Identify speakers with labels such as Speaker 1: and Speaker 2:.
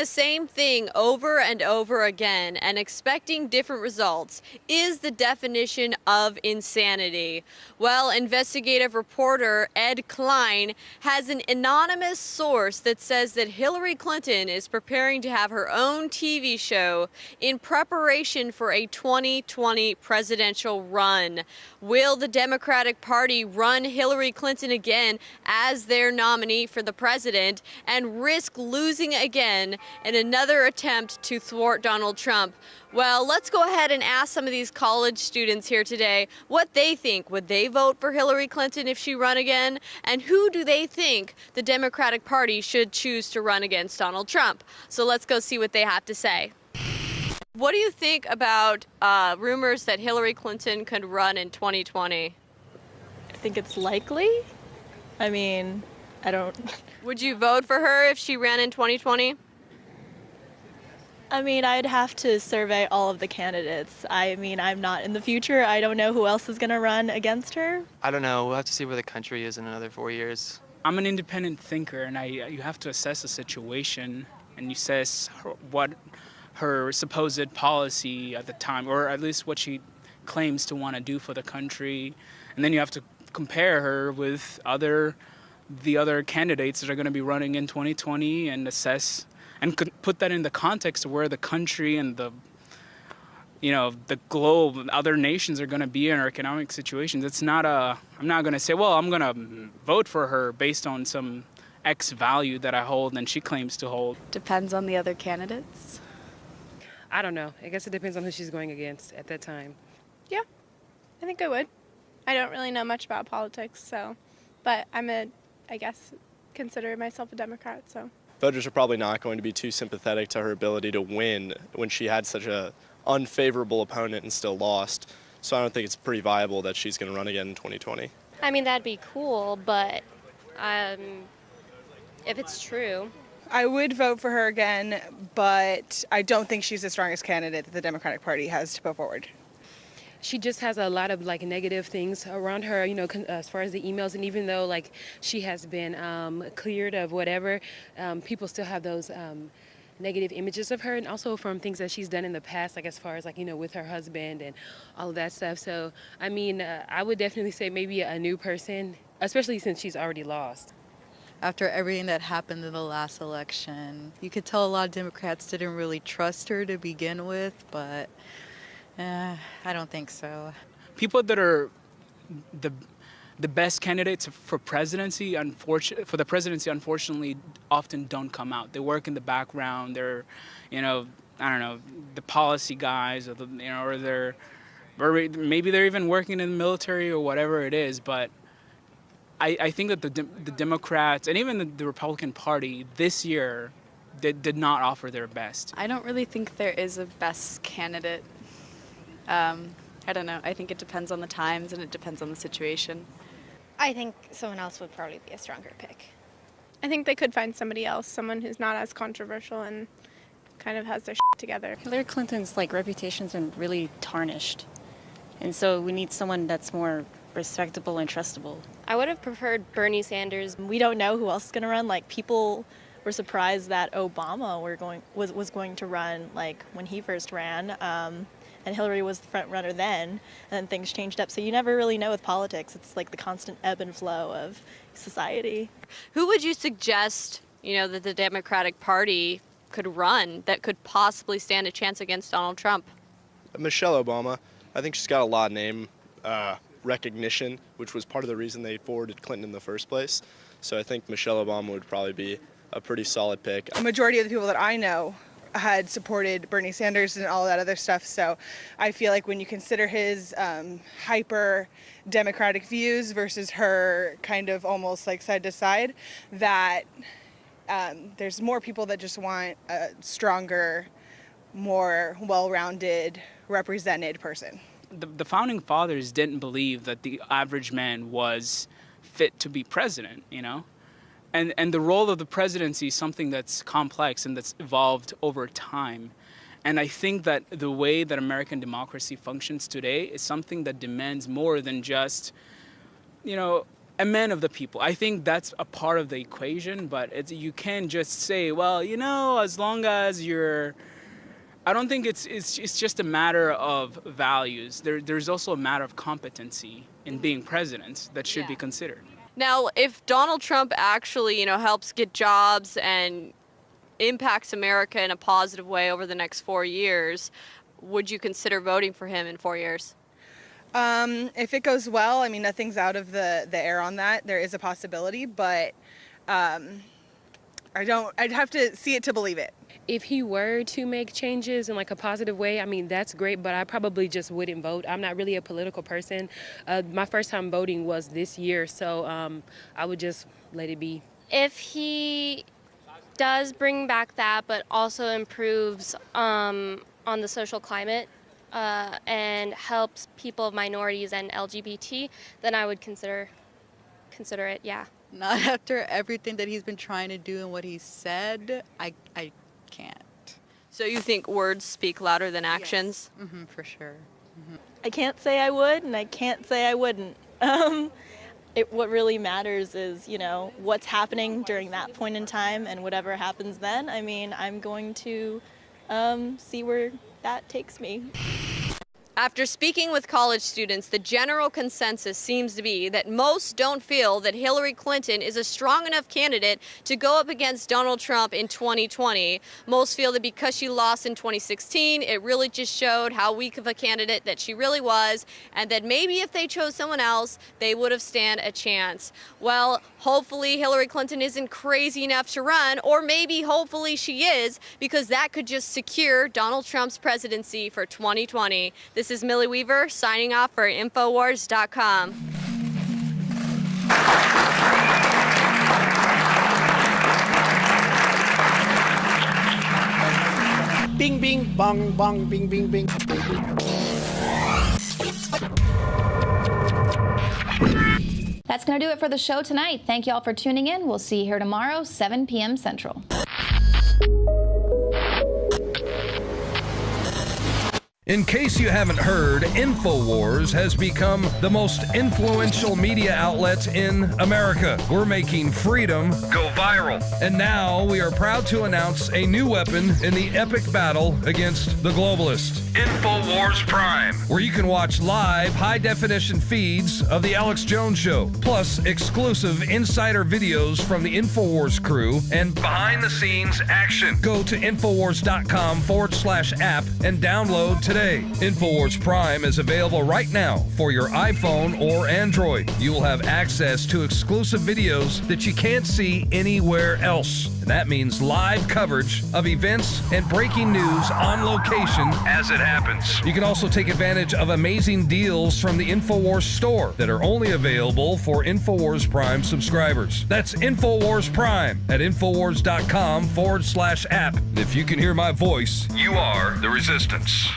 Speaker 1: the same thing over and over again and expecting different results is the definition of insanity. Well, investigative reporter Ed Klein has an anonymous source that says that Hillary Clinton is preparing to have her own TV show in preparation for a 2020 presidential run. Will the Democratic Party run Hillary Clinton again as their nominee for the president and risk losing again in another attempt to thwart Donald Trump? Well, let's go ahead and ask some of these college students here today what they think. Would they vote for Hillary Clinton if she run again? And who do they think the Democratic Party should choose to run against Donald Trump? So let's go see what they have to say. What do you think about rumors that Hillary Clinton could run in 2020?
Speaker 2: I think it's likely. I mean, I don't...
Speaker 1: Would you vote for her if she ran in 2020?
Speaker 2: I mean, I'd have to survey all of the candidates. I mean, I'm not in the future. I don't know who else is going to run against her.
Speaker 3: I don't know. We'll have to see where the country is in another 4 years.
Speaker 4: I'm an independent thinker, and you have to assess the situation and you assess what her supposed policy at the time, or at least what she claims to want to do for the country. And then you have to compare her with the other candidates that are going to be running in 2020 and assess and put that in the context of where the country and the globe, other nations are going to be in our economic situations. It's not I'm not going to say, well, I'm going to vote for her based on some X value that I hold and she claims to hold.
Speaker 5: Depends on the other candidates.
Speaker 6: I don't know. I guess it depends on who she's going against at that time.
Speaker 7: Yeah, I think I would. I don't really know much about politics, but I guess, consider myself a Democrat, so.
Speaker 8: Voters are probably not going to be too sympathetic to her ability to win when she had such a unfavorable opponent and still lost. So I don't think it's pretty viable that she's going to run again in 2020.
Speaker 9: I mean, that'd be cool, but if it's true.
Speaker 10: I would vote for her again, but I don't think she's the strongest candidate that the Democratic Party has to put forward.
Speaker 6: She just has a lot of negative things around her, as far as the emails. And even though she has been cleared of whatever, people still have those negative images of her, and also from things that she's done in the past, as far as with her husband and all of that stuff. So I mean, I would definitely say maybe a new person, especially since she's already lost.
Speaker 5: After everything that happened in the last election, you could tell a lot of Democrats didn't really trust her to begin with, but I don't think so.
Speaker 4: People that are the best candidates for presidency, unfortunately, often don't come out. They work in the background. They're, I don't know, the policy guys, or or maybe they're even working in the military or whatever it is. But I think that the Democrats and even the Republican Party this year did not offer their best.
Speaker 5: I don't really think there is a best candidate. I don't know. I think it depends on the times and it depends on the situation.
Speaker 11: I think someone else would probably be a stronger pick.
Speaker 7: I think they could find somebody else, someone who's not as controversial and kind of has their together.
Speaker 12: Hillary Clinton's reputation's been really tarnished. And so we need someone that's more respectable and trustable.
Speaker 9: I would have preferred Bernie Sanders.
Speaker 2: We don't know who else is going to run. People were surprised that Obama was going to run when he first ran. And Hillary was the front runner then, and then things changed up. So you never really know with politics. It's the constant ebb and flow of society.
Speaker 1: Who would you suggest, that the Democratic Party could run that could possibly stand a chance against Donald Trump?
Speaker 8: Michelle Obama. I think she's got a lot of name recognition, which was part of the reason they forwarded Clinton in the first place. So I think Michelle Obama would probably be a pretty solid pick.
Speaker 10: A majority of the people that I know had supported Bernie Sanders and all that other stuff. So I feel like when you consider his hyper democratic views versus her kind of almost side to side, that there's more people that just want a stronger, more well-rounded, represented person.
Speaker 4: The founding fathers didn't believe that the average man was fit to be president, And the role of the presidency is something that's complex and that's evolved over time. And I think that the way that American democracy functions today is something that demands more than just, a man of the people. I think that's a part of the equation, but you can't just say, well, you know, as long as you're. I don't think it's just a matter of values. There's also a matter of competency in being president that should be considered.
Speaker 1: Now, if Donald Trump actually, helps get jobs and impacts America in a positive way over the next 4 years, would you consider voting for him in 4 years?
Speaker 10: If it goes well, I mean, nothing's out of the air on that. There is a possibility, but I'd have to see it to believe it.
Speaker 6: If he were to make changes in like a positive way, I mean, that's great, but I probably just wouldn't vote. I'm not really a political person. My first time voting was this year, so I would just let it be.
Speaker 9: If he does bring back that, but also improves on the social climate and helps people of minorities and LGBT, then I would consider it, yeah.
Speaker 5: Not after everything that he's been trying to do and what he said. I can't.
Speaker 1: So you think words speak louder than actions?
Speaker 5: Yes. For sure.
Speaker 2: I can't say I would, and I can't say I wouldn't. What really matters is, what's happening during that point in time, and whatever happens then. I mean, I'm going to see where that takes me.
Speaker 1: After speaking with college students, the general consensus seems to be that most don't feel that Hillary Clinton is a strong enough candidate to go up against Donald Trump in 2020. Most feel that because she lost in 2016, it really just showed how weak of a candidate that she really was, and that maybe if they chose someone else, they would have stand a chance. Well, hopefully Hillary Clinton isn't crazy enough to run, or maybe hopefully she is, because that could just secure Donald Trump's presidency for 2020. This is Millie Weaver signing off for Infowars.com.
Speaker 13: Bing, bing, bong, bong, bing, bing, bing.
Speaker 14: That's going to do it for the show tonight. Thank you all for tuning in. We'll see you here tomorrow, 7 p.m. Central.
Speaker 15: In case you haven't heard, InfoWars has become the most influential media outlet in America. We're making freedom go viral. And now we are proud to announce a new weapon in the epic battle against the globalists. InfoWars Prime, where you can watch live high-definition feeds of The Alex Jones Show, plus exclusive insider videos from the InfoWars crew and behind-the-scenes action. Go to Infowars.com/app and download today. InfoWars Prime is available right now for your iPhone or Android. You will have access to exclusive videos that you can't see anywhere else. And that means live coverage of events and breaking news on location as it happens. You can also take advantage of amazing deals from the InfoWars store that are only available for InfoWars Prime subscribers. That's InfoWars Prime at Infowars.com/app. And if you can hear my voice, you are the resistance.